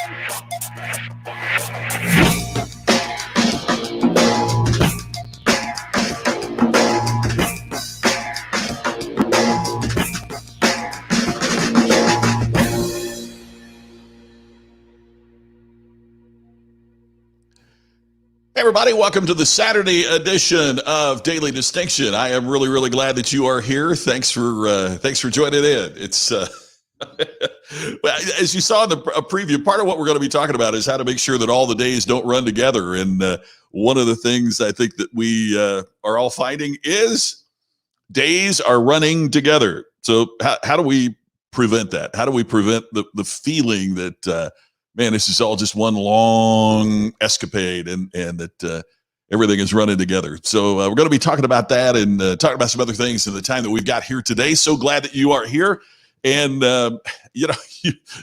Hey everybody, welcome to the Saturday edition of Daily Distinction. I am really, really glad that you are here. Thanks for joining in. It's as you saw in the preview, part of what we're going to be talking about is how to make sure that all the days don't run together. And one of the things I think that we are all finding is days are running together. So how do we prevent that? How do we prevent the feeling that man, this is all just one long escapade and that everything is running together. So we're going to be talking about that and talking about some other things in the time that we've got here today. So glad that you are here. And,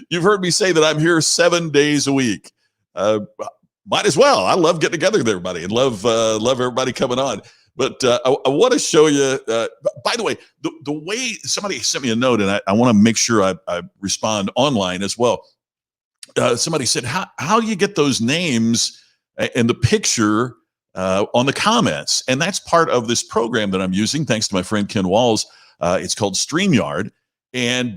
you've heard me say that I'm here 7 days a week. Might as well. I love getting together with everybody and love everybody coming on. But I want to show you, by the way, the way somebody sent me a note, and I want to make sure I respond online as well. Somebody said, how do you get those names and the picture on the comments? And that's part of this program that I'm using, thanks to my friend Ken Walls. It's called StreamYard.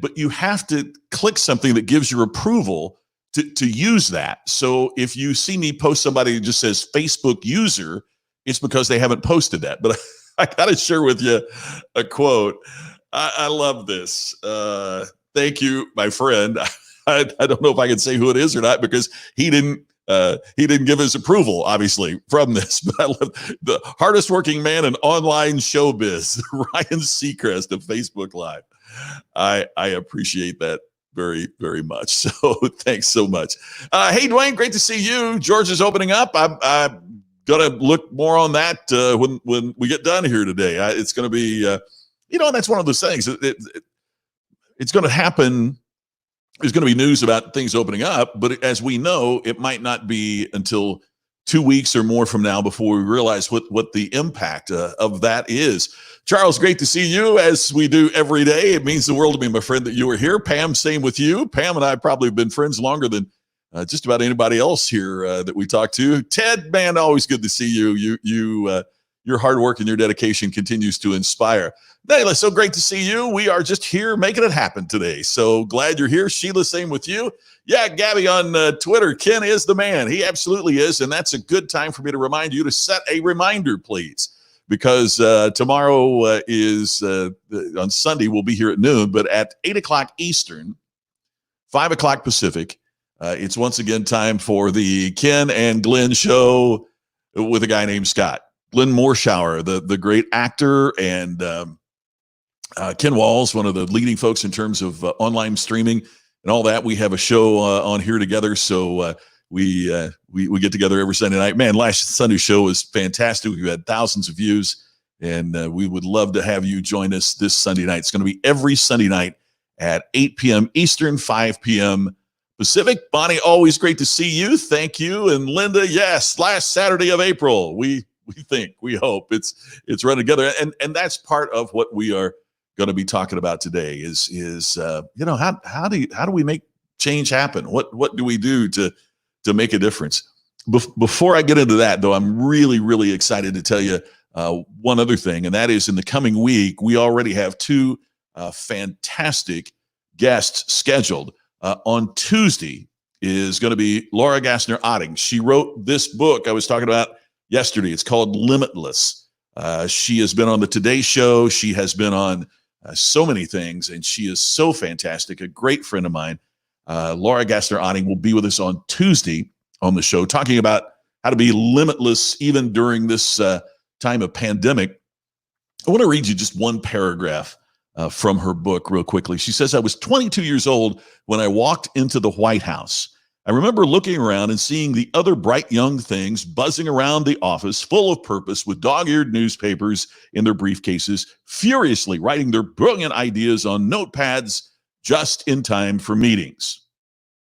But you have to click something that gives your approval to use that. So if you see me post somebody who just says Facebook user, it's because they haven't posted that. But I got to share with you a quote. I love this. Thank you, my friend. I don't know if I can say who it is or not because he didn't give his approval, obviously, from this. But I love the hardest working man in online showbiz, Ryan Seacrest of Facebook Live. I appreciate that very, very much. So thanks so much. Hey, Dwayne, great to see you. George is opening up. I'm going to look more on that when we get done here today. It's going to be, that's one of those things. It's going to happen. There's going to be news about things opening up, but as we know, it might not be until 2 weeks or more from now before we realize what the impact of that is. Charles, great to see you as we do every day. It means the world to me, my friend, that you are here. Pam, same with you. Pam and I probably have been friends longer than just about anybody else here that we talk to. Ted, man, always good to see you. Your hard work and your dedication continues to inspire. Nayla, so great to see you. We are just here making it happen today. So glad you're here. Sheila, same with you. Yeah, Gabby on Twitter. Ken is the man. He absolutely is. And that's a good time for me to remind you to set a reminder, please, because tomorrow is on Sunday. We'll be here at noon, but at 8 o'clock Eastern, 5 o'clock Pacific, it's once again time for the Ken and Glenn show with a guy named Scott. Glenn Morshower, the great actor, and Ken Walls, one of the leading folks in terms of online streaming and all that. We have a show on here together, so we get together every Sunday night. Man, last Sunday's show was fantastic. We've had thousands of views, and we would love to have you join us this Sunday night. It's going to be every Sunday night at 8 p.m. Eastern, 5 p.m. Pacific. Bonnie, always great to see you. Thank you. And Linda, yes, last Saturday of April. We hope it's run together. And that's part of what we are going to be talking about today is how do we make change happen? What do we do to make a difference? Before I get into that, though, I'm really, really excited to tell you one other thing, and that is in the coming week, we already have two fantastic guests scheduled. On Tuesday is going to be Laura Gassner-Otting. She wrote this book I was talking about yesterday. It's called Limitless. She has been on the Today Show. She has been on so many things, and she is so fantastic. A great friend of mine. Laura Gassner-Otting will be with us on Tuesday on the show, talking about how to be limitless even during this time of pandemic. I want to read you just one paragraph from her book real quickly. She says, I was 22 years old when I walked into the White House. I remember looking around and seeing the other bright young things buzzing around the office, full of purpose, with dog-eared newspapers in their briefcases, furiously writing their brilliant ideas on notepads just in time for meetings.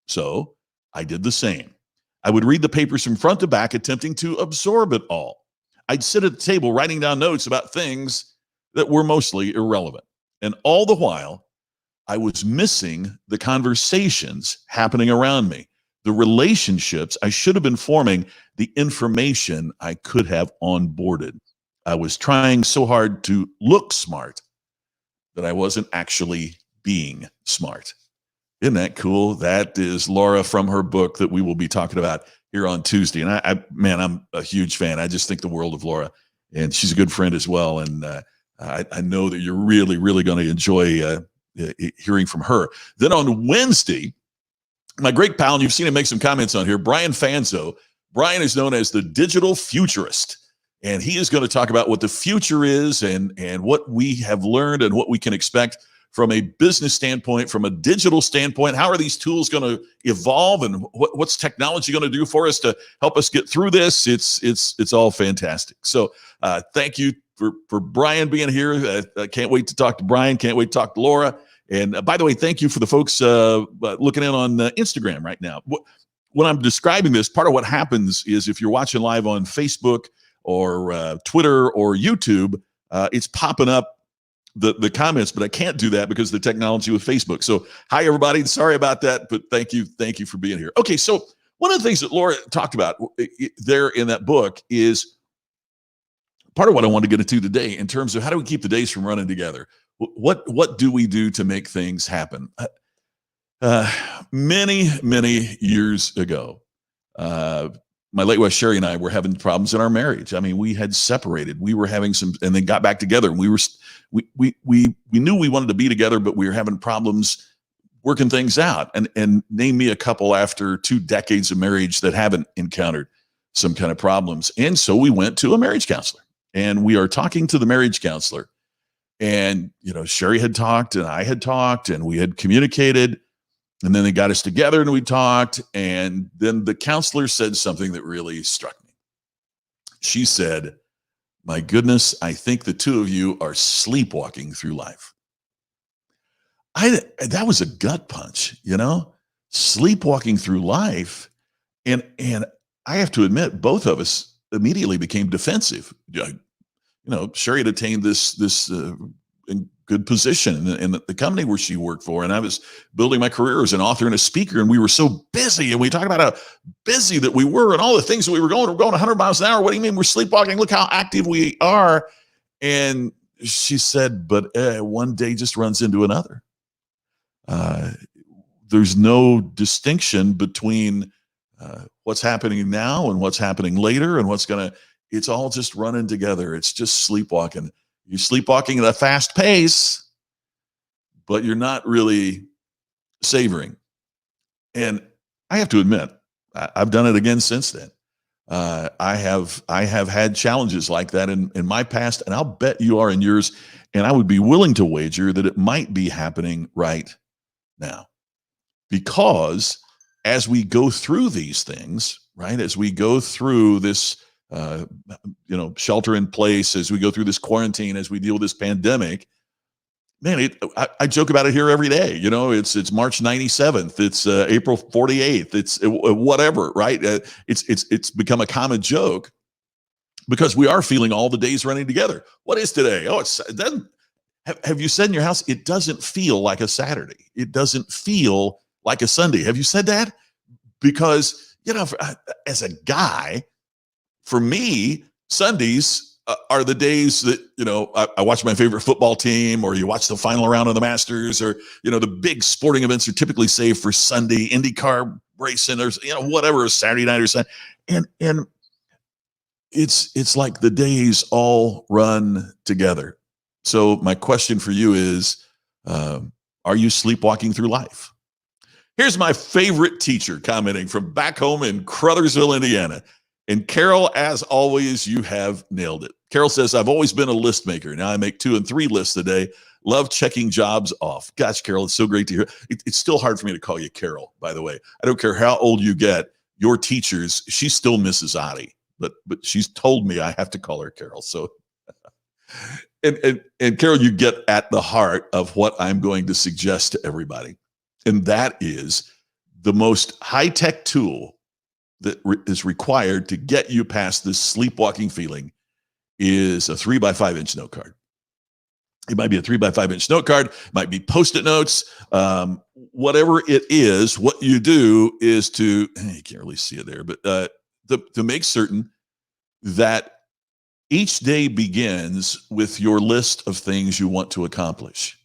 So I did the same. I would read the papers from front to back, attempting to absorb it all. I'd sit at the table writing down notes about things that were mostly irrelevant. And all the while, I was missing the conversations happening around me. the relationships I should have been forming, the information I could have onboarded. I was trying so hard to look smart that I wasn't actually being smart. Isn't that cool? That is Laura from her book that we will be talking about here on Tuesday. And man, I'm a huge fan. I just think the world of Laura, and she's a good friend as well. And I know that you're really, really going to enjoy hearing from her. Then on Wednesday, my great pal, and you've seen him make some comments on here, Brian Fanzo. Brian is known as the Digital Futurist, and he is going to talk about what the future is and what we have learned and what we can expect from a business standpoint, from a digital standpoint. How are these tools going to evolve, and what's technology going to do for us to help us get through this? It's all fantastic. So thank you for Brian being here. I can't wait to talk to Brian. Can't wait to talk to Laura. And by the way, thank you for the folks looking in on Instagram right now. When I'm describing this, part of what happens is if you're watching live on Facebook or Twitter or YouTube, it's popping up the comments, but I can't do that because of the technology with Facebook. So hi, everybody. Sorry about that, but thank you for being here. Okay, so one of the things that Laura talked about there in that book is part of what I want to get into today in terms of how do we keep the days from running together? What do we do to make things happen? Many years ago, my late wife Sherry and I were having problems in our marriage. I mean, we had separated. We were having some, and then got back together. And we knew we wanted to be together, but we were having problems working things out. And name me a couple after 2 decades of marriage that haven't encountered some kind of problems. And so we went to a marriage counselor, and we are talking to the marriage counselor. And, Sherry had talked and I had talked and we had communicated, and then they got us together and we talked. And then the counselor said something that really struck me. She said, "My goodness, I think the two of you are sleepwalking through life." That was a gut punch, sleepwalking through life. And I have to admit, both of us immediately became defensive. Sherry had attained this good position in the company where she worked for, and I was building my career as an author and a speaker, and we were so busy, and we talked about how busy that we were and all the things that we were going 100 miles an hour. What do you mean we're sleepwalking? Look how active we are. And she said, but one day just runs into another. There's no distinction between what's happening now and what's happening later and it's all just running together. It's just sleepwalking. You're sleepwalking at a fast pace, but you're not really savoring. And I have to admit, I've done it again since then. I have had challenges like that in my past, and I'll bet you are in yours. And I would be willing to wager that it might be happening right now, because as we go through these things, right, as we go through this shelter in place, as we go through this quarantine, as we deal with this pandemic, man, I joke about it here every day. It's March 97th, it's April 48th, it's whatever, right? It's become a common joke because we are feeling all the days running together. What is today? Oh, it doesn't. Have you said in your house, it doesn't feel like a Saturday? It doesn't feel like a Sunday. Have you said that? Because as a guy, for me, Sundays are the days that, I watch my favorite football team, or you watch the final round of the Masters, or, the big sporting events are typically saved for Sunday, IndyCar racing, or, whatever, Saturday night or Sunday. And it's like the days all run together. So my question for you is, are you sleepwalking through life? Here's my favorite teacher commenting from back home in Crothersville, Indiana. And Carol, as always, you have nailed it. Carol says, "I've always been a list maker. Now I make 2 and 3 lists a day. Love checking jobs off." Gosh, Carol, it's so great to hear. It's still hard for me to call you Carol, by the way. I don't care how old you get. Your teachers, she's still Mrs. Oddie, but she's told me I have to call her Carol. So, and Carol, you get at the heart of what I'm going to suggest to everybody. And that is the most high-tech tool that is required to get you past this sleepwalking feeling is a 3x5 inch note card. It might be a 3x5 inch note card, it might be Post-it notes, whatever it is. What you do is you can't really see it there, but to make certain that each day begins with your list of things you want to accomplish.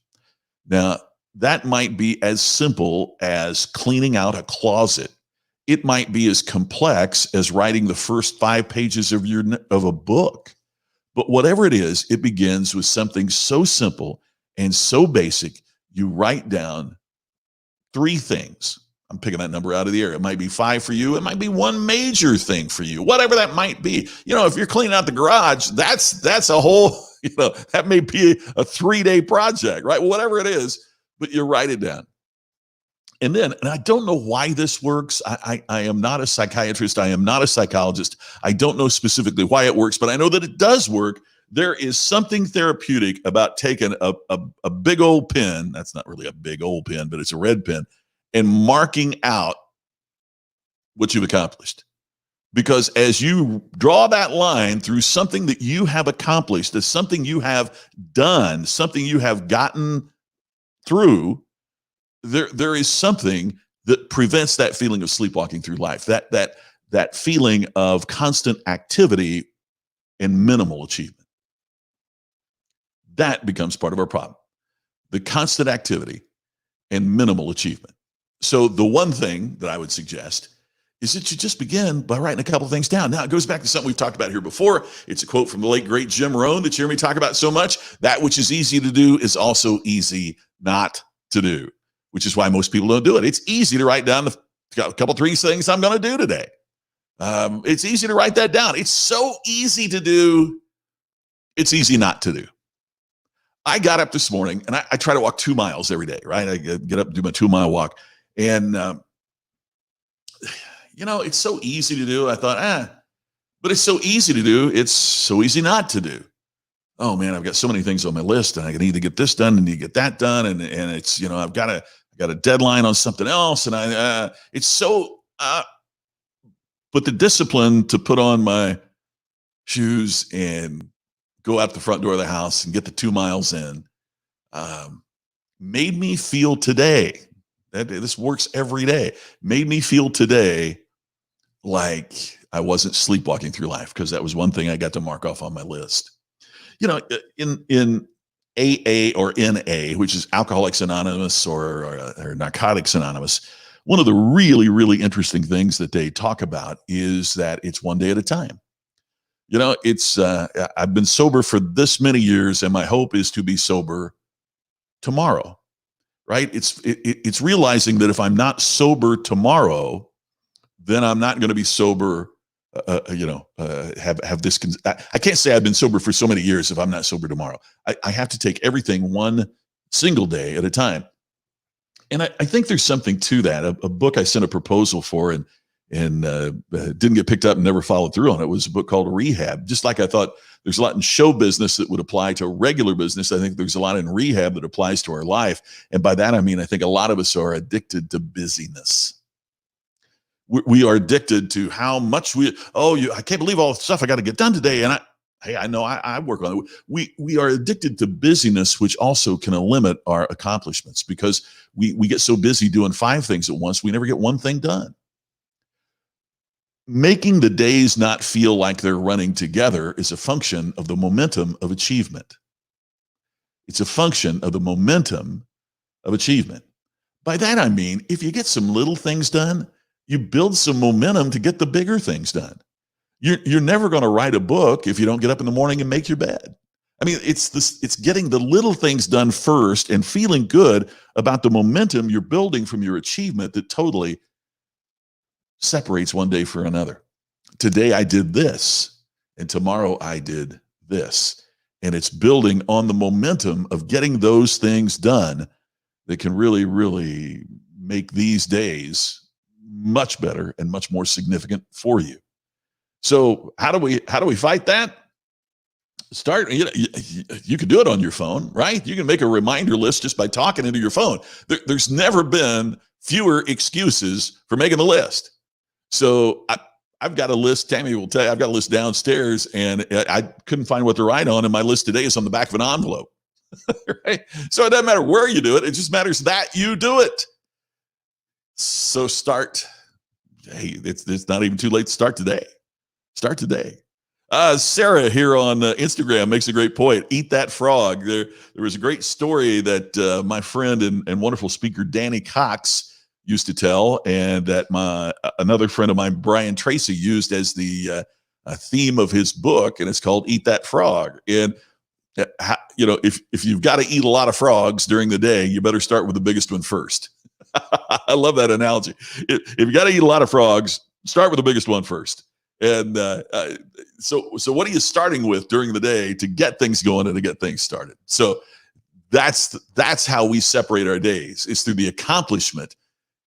Now, that might be as simple as cleaning out a closet. It might be as complex as writing the first 5 pages of a book. But whatever it is, it begins with something so simple and so basic. You write down 3 things. I'm picking that number out of the air. It might be 5 for you. It might be one major thing for you, whatever that might be. If you're cleaning out the garage, that's a whole, that may be a 3-day project, right? Whatever it is, but you write it down. And I don't know why this works. I am not a psychiatrist. I am not a psychologist. I don't know specifically why it works, but I know that it does work. There is something therapeutic about taking a big old pen. That's not really a big old pen, but it's a red pen, and marking out what you've accomplished. Because as you draw that line through something that you have accomplished, as something you have done, something you have gotten through, there is something that prevents that feeling of sleepwalking through life, that feeling of constant activity and minimal achievement. That becomes part of our problem, the constant activity and minimal achievement. So the one thing that I would suggest is that you just begin by writing a couple of things down. Now, it goes back to something we've talked about here before. It's a quote from the late, great Jim Rohn that you hear me talk about so much. That which is easy to do is also easy not to do, which is why most people don't do it. It's easy to write down a couple, 3 things I'm going to do today. It's easy to write that down. It's so easy to do. It's easy not to do. I got up this morning and I try to walk 2 miles every day, right? I get up and do my 2-mile walk. And, it's so easy to do. I thought, but it's so easy to do. It's so easy not to do. Oh man, I've got so many things on my list, and I need to get this done and need to get that done. And it's, I've got a deadline on something else. And it's so, but the discipline to put on my shoes and go out the front door of the house and get the 2 miles in, made me feel today, that this works every day, made me feel today like I wasn't sleepwalking through life, because that was one thing I got to mark off on my list. In AA or NA, which is Alcoholics Anonymous or Narcotics Anonymous, one of the really, really interesting things that they talk about is that it's one day at a time. It's I've been sober for this many years, and my hope is to be sober tomorrow. Right? It's realizing that if I'm not sober tomorrow, then I'm not going to be sober. Have this. I can't say I've been sober for so many years if I'm not sober tomorrow. I have to take everything one single day at a time. And I think there's something to that. A book I sent a proposal for and didn't get picked up and never followed through on it was a book called Rehab. Just like I thought there's a lot in show business that would apply to regular business, I think there's a lot in rehab that applies to our life. And by that, I mean, I think a lot of us are addicted to busyness. We are addicted to how much I can't believe all the stuff I got to get done today. And I know I work on it. We are addicted to busyness, which also can limit our accomplishments, because we get so busy doing 5 things at once, we never get one thing done. Making the days not feel like they're running together is a function of the momentum of achievement. It's a function of the momentum of achievement. By that, I mean, if you get some little things done, you build some momentum to get the bigger things done. You're never going to write a book if you don't get up in the morning and make your bed. I mean, it's getting the little things done first and feeling good about the momentum you're building from your achievement that totally separates one day from another. Today I did this, and tomorrow I did this. And it's building on the momentum of getting those things done that can really, really make these days much better and much more significant for you. So how do we fight that? Start, you can do it on your phone, right? You can make a reminder list just by talking into your phone. There's never been fewer excuses for making the list. So I've got a list, Tammy will tell you, I've got a list downstairs, and I couldn't find what to write on, and my list today is on the back of an envelope. right? So it doesn't matter where you do it. It just matters that you do it. So start. Hey, it's not even too late to start today. Start today. Sarah here on Instagram makes a great point. Eat that frog. There was a great story that my friend and wonderful speaker Danny Cox used to tell, and that another friend of mine, Brian Tracy, used as the theme of his book, and it's called "Eat That Frog." And if you've got to eat a lot of frogs during the day, you better start with the biggest one first. I love that analogy. If you got to eat a lot of frogs, start with the biggest one first. And so what are you starting with during the day to get things going and to get things started? So that's how we separate our days, is through the accomplishment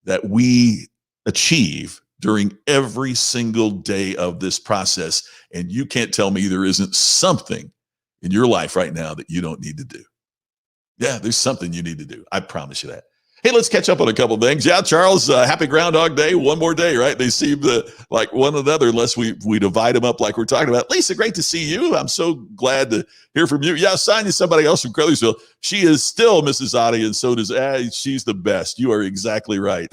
that we achieve during every single day of this process. And you can't tell me there isn't something in your life right now that you don't need to do. Yeah, there's something you need to do. I promise you that. Hey, let's catch up on a couple of things. Yeah, Charles, happy Groundhog Day. One more day, right? They seem like one another unless we divide them up like we're talking about. Lisa, great to see you. I'm so glad to hear from you. Yeah, sign you somebody else from Crothersville. She is still Mrs. Oddie, and so does she's the best. You are exactly right.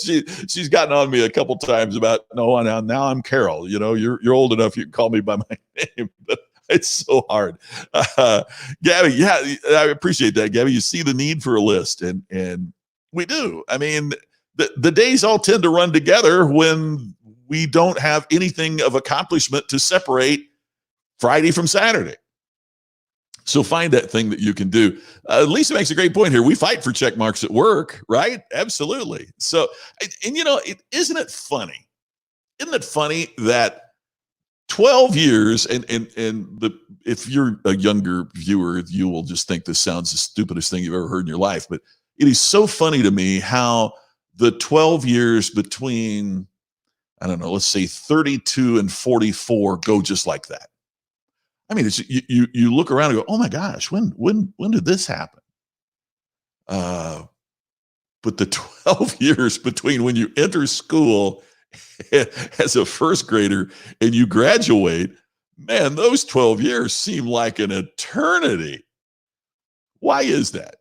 She's gotten on me a couple times about, no, now I'm Carol. You're old enough, you can call me by my name. But it's so hard. Gabby, yeah, I appreciate that, Gabby. You see the need for a list, and we do. I mean, the days all tend to run together when we don't have anything of accomplishment to separate Friday from Saturday. So find that thing that you can do. Lisa makes a great point here. We fight for check marks at work, right? Absolutely. So, and isn't it funny? Isn't it funny that 12 years, and if you're a younger viewer, you will just think this sounds the stupidest thing you've ever heard in your life. But it is so funny to me how the 12 years between, I don't know, let's say 32 and 44 go just like that. I mean, it's, you look around and go, oh my gosh, when did this happen? But the 12 years between when you enter school as a first grader and you graduate, man, those 12 years seem like an eternity. Why is that?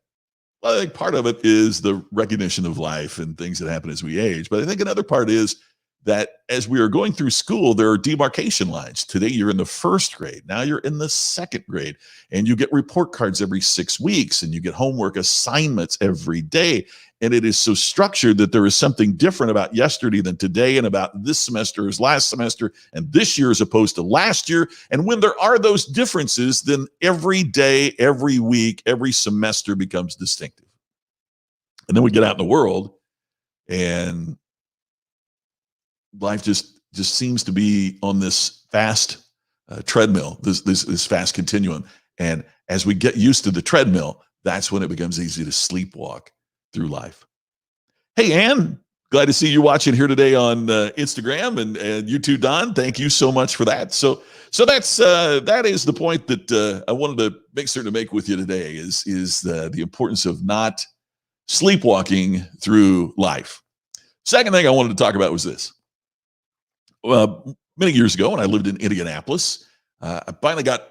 Well, I think part of it is the recognition of life and things that happen as we age. But I think another part is that as we are going through school, there are demarcation lines. Today, you're in the first grade. Now you're in the second grade, and you get report cards every 6 weeks, and you get homework assignments every day. And it is so structured that there is something different about yesterday than today, and about this semester as last semester, and this year as opposed to last year. And when there are those differences, then every day, every week, every semester becomes distinctive. And then we get out in the world, and life just seems to be on this fast treadmill, this fast continuum. And as we get used to the treadmill, that's when it becomes easy to sleepwalk through life. Hey, Ann, glad to see you watching here today on Instagram, and you too, Don. Thank you so much for that. So that is the point that I wanted to make certain to make with you today is the importance of not sleepwalking through life. Second thing I wanted to talk about was this. Many years ago when I lived in Indianapolis, I finally got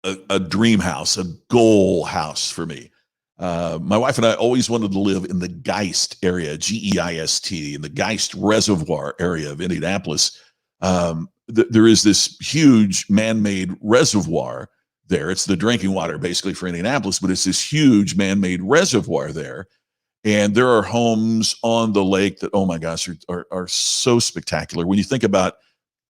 a dream house, a goal house for me. My wife and I always wanted to live in the Geist area, Geist, in the Geist Reservoir area of Indianapolis. There is this huge man-made reservoir there. It's the drinking water basically for Indianapolis, but it's this huge man-made reservoir there. And there are homes on the lake that, oh my gosh, are so spectacular. When you think about,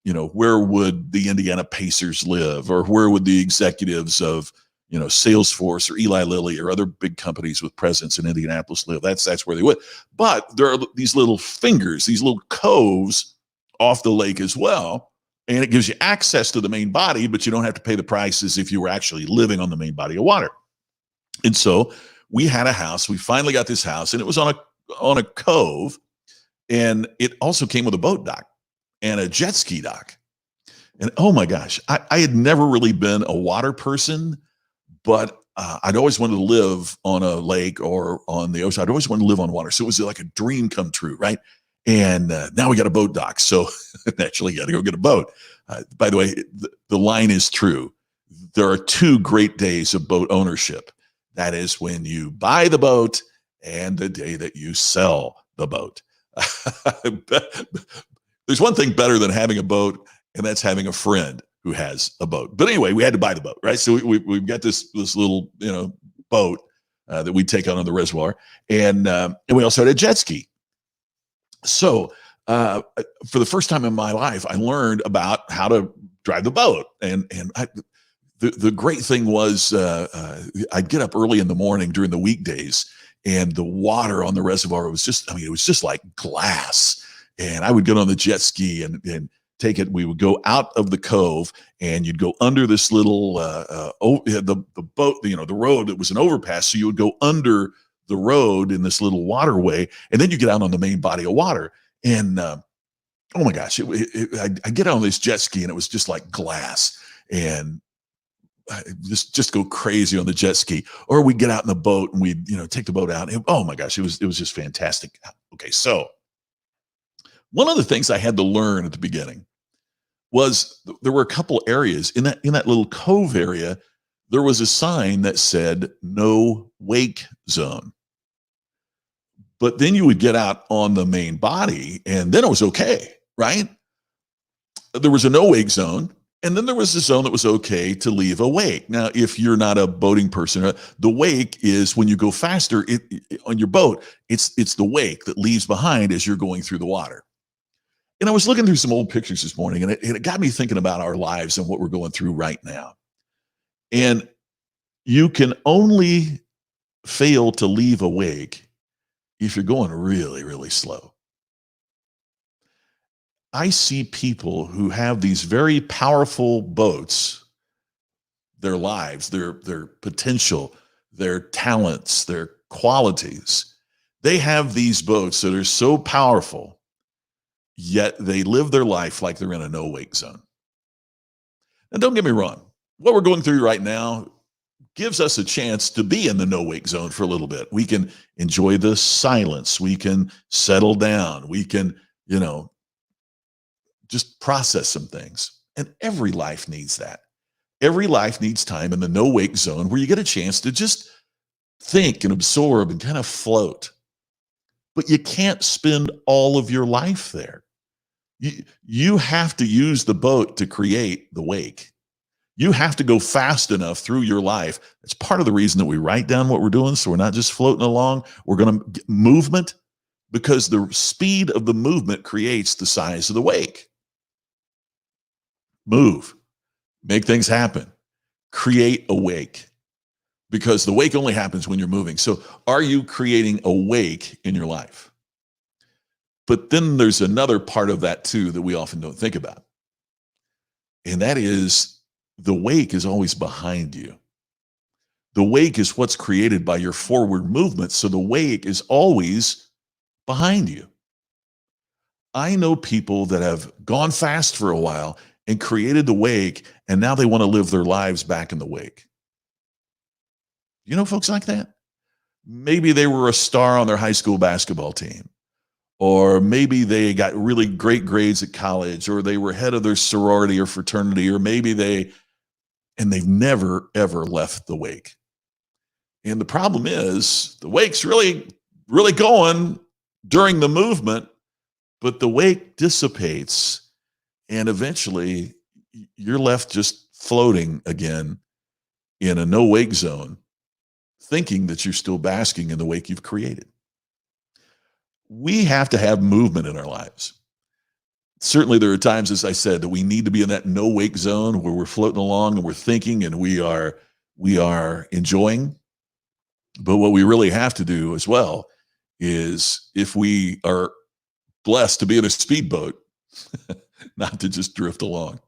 where would the Indiana Pacers live, or where would the executives of, Salesforce or Eli Lilly or other big companies with presence in Indianapolis live? That's where they would. But there are these little fingers, these little coves off the lake as well. And it gives you access to the main body, but you don't have to pay the price as if you were actually living on the main body of water. And so we had a house. We finally got this house, and it was on a cove, and it also came with a boat dock and a jet ski dock. And oh my gosh, I had never really been a water person, but I'd always wanted to live on a lake or on the ocean. I'd always wanted to live on water. So it was like a dream come true, right? And now we got a boat dock. So naturally, you got to go get a boat. By the way, the line is true. There are 2 great days of boat ownership. That is when you buy the boat and the day that you sell the boat. There's one thing better than having a boat, and that's having a friend who has a boat. But anyway, we had to buy the boat, right? So we've got this little boat that we take out on the reservoir, and we also had a jet ski. So for the first time in my life, I learned about how to drive the boat, and the great thing was I'd get up early in the morning during the weekdays, and the water on the reservoir was just, it was just like glass. And I would get on the jet ski and take it. We would go out of the cove, and you'd go under this little the boat, the road. It was an overpass, so you would go under the road in this little waterway, and then you get out on the main body of water. And oh my gosh, I get out on this jet ski, and it was just like glass, and I just go crazy on the jet ski. Or we get out in the boat, and we take the boat out. And, oh my gosh, it was just fantastic. Okay, so one of the things I had to learn at the beginning was there were a couple areas in that little cove area. There was a sign that said no wake zone. But then you would get out on the main body, and then it was okay, right? There was a no wake zone, and then there was a zone that was okay to leave a wake. Now, if you're not a boating person, the wake is when you go faster on your boat. It's the wake that leaves behind as you're going through the water. And I was looking through some old pictures this morning, and it got me thinking about our lives and what we're going through right now. And you can only fail to leave a wake if you're going really, really slow. I see people who have these very powerful boats, their lives, their potential, their talents, their qualities. They have these boats that are so powerful, yet they live their life like they're in a no wake zone. And don't get me wrong, what we're going through right now gives us a chance to be in the no wake zone for a little bit. We can enjoy the silence. We can settle down. We can, just process some things. And every life needs that. Every life needs time in the no wake zone where you get a chance to just think and absorb and kind of float. But you can't spend all of your life there. You have to use the boat to create the wake. You have to go fast enough through your life. It's part of the reason that we write down what we're doing, so we're not just floating along. We're going to get movement, because the speed of the movement creates the size of the wake. Move, make things happen, create a wake, because the wake only happens when you're moving. So are you creating a wake in your life? But then there's another part of that too that we often don't think about. And that is the wake is always behind you. The wake is what's created by your forward movement. So the wake is always behind you. I know people that have gone fast for a while and created the wake, and now they want to live their lives back in the wake. You know folks like that? Maybe they were a star on their high school basketball team, or maybe they got really great grades at college, or they were head of their sorority or fraternity, or maybe they've never, ever left the wake. And the problem is the wake's really, really going during the movement, but the wake dissipates, and eventually you're left just floating again in a no wake zone, thinking that you're still basking in the wake you've created. We have to have movement in our lives. Certainly there are times, as I said, that we need to be in that no wake zone where we're floating along and we're thinking and we are enjoying. But what we really have to do as well is, if we are blessed to be in a speedboat, not to just drift along.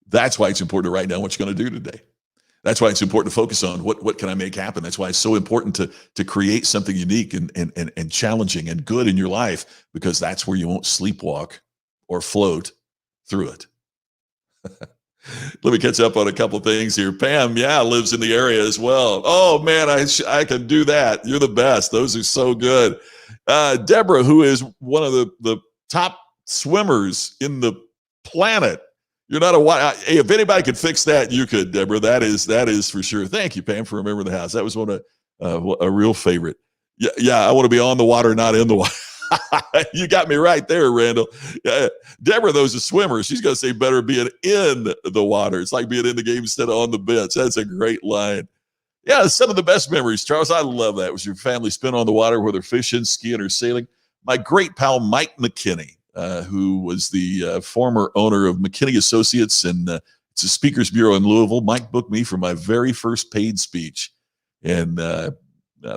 That's why it's important to write down what you're going to do today. That's why it's important to focus on what can I make happen. That's why it's so important to create something unique and challenging and good in your life, because that's where you won't sleepwalk or float through it. Let me catch up on a couple things here. Pam, lives in the area as well. Oh man, I can do that. You're the best. Those are so good. Deborah, who is one of the top swimmers in the planet. You're not hey, if anybody could fix that, you could, Deborah. That is for sure. Thank you, Pam, for remembering the house. That was one of a real favorite. Yeah. I want to be on the water, not in the water. You got me right there, Randall. Deborah, though, is a swimmer. She's going to say better being in the water. It's like being in the game instead of on the bench. That's a great line. Yeah, some of the best memories, Charles. I love that. Was your family spent on the water, whether fishing, skiing, or sailing? My great pal, Mike McKinney, who was the former owner of McKinney Associates, and it's a speakers bureau in Louisville. Mike booked me for my very first paid speech. And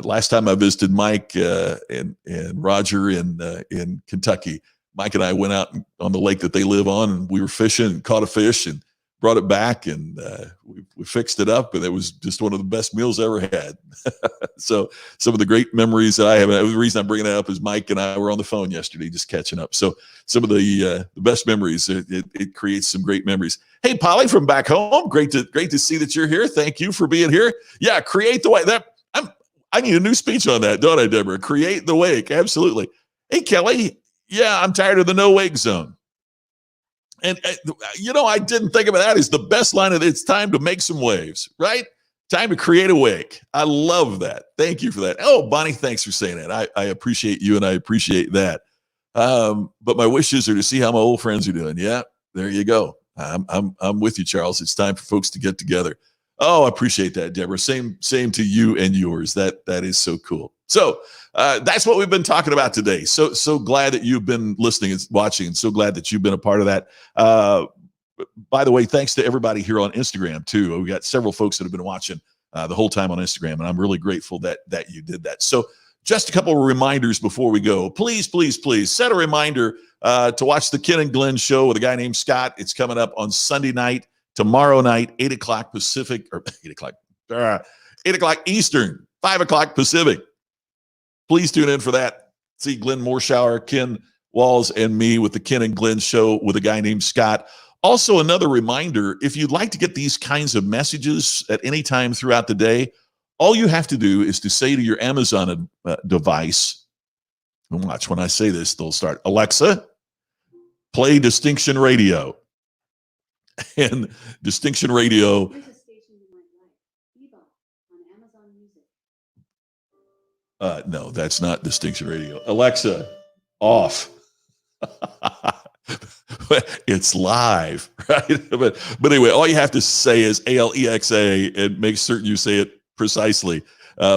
last time I visited Mike and Roger in Kentucky, Mike and I went out on the lake that they live on, and we were fishing and caught a fish and brought it back, and we fixed it up, and it was just one of the best meals I ever had. So some of the great memories that I have, the reason I'm bringing that up is Mike and I were on the phone yesterday just catching up. So some of the best memories, it creates some great memories. Hey, Polly from back home, great to see that you're here. Thank you for being here. Yeah, create the wake. I need a new speech on that, don't I, Deborah? Create the wake, absolutely. Hey, Kelly, yeah, I'm tired of the no wake zone. And, I didn't think about that as the best line of it. It's time to make some waves, right? Time to create a wake. I love that. Thank you for that. Oh, Bonnie, thanks for saying that. I appreciate you, and I appreciate that. But my wishes are to see how my old friends are doing. Yeah, there you go. I'm with you, Charles. It's time for folks to get together. Oh, I appreciate that, Deborah. Same to you and yours. That is so cool. So that's what we've been talking about today. So glad that you've been listening and watching, and so glad that you've been a part of that. By the way, thanks to everybody here on Instagram too. We got several folks that have been watching the whole time on Instagram, and I'm really grateful that you did that. So just a couple of reminders before we go. Please set a reminder to watch the Ken and Glenn show with a guy named Scott. It's coming up on Sunday night, tomorrow night, 8 o'clock Pacific, or 8 o'clock Eastern, 5 o'clock Pacific. Please tune in for that. See Glenn Morshower, Ken Walls, and me with the Ken and Glenn show with a guy named Scott. Also, another reminder, if you'd like to get these kinds of messages at any time throughout the day, all you have to do is to say to your Amazon device, and watch when I say this, they'll start, Alexa, play Distinction Radio. And Distinction Radio. Here's a station you might like. Bebop on Amazon Music. No, that's not Distinction Radio. Alexa, off. It's live, right? But anyway, all you have to say is Alexa and make certain you say it precisely.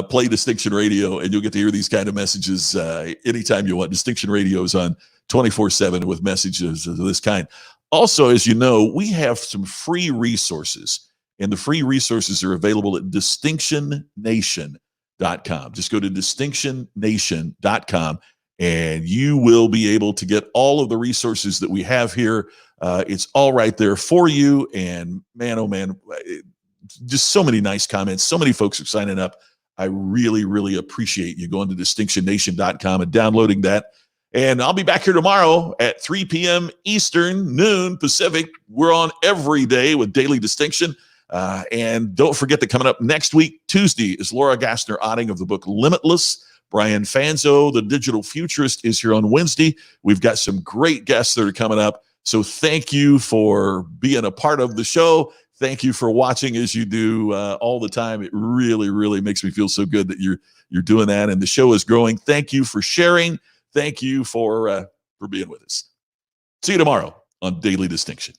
Play Distinction Radio, and you'll get to hear these kind of messages anytime you want. Distinction Radio is on 24/7 with messages of this kind. Also, as you know, we have some free resources, and the free resources are available at distinctionnation.com. Just go to distinctionnation.com, and you will be able to get all of the resources that we have here. It's all right there for you. And man, oh man, just so many nice comments. So many folks are signing up. I really, really appreciate you going to distinctionnation.com and downloading that. And I'll be back here tomorrow at 3 p.m. Eastern, noon Pacific. We're on every day with Daily Distinction. And don't forget that coming up next week, Tuesday, is Laura Gassner-Otting of the book Limitless. Brian Fanzo, the Digital Futurist, is here on Wednesday. We've got some great guests that are coming up. So thank you for being a part of the show. Thank you for watching as you do all the time. It really, really makes me feel so good that you're doing that. And the show is growing. Thank you for sharing. Thank you for being with us. See you tomorrow on Daily Distinction.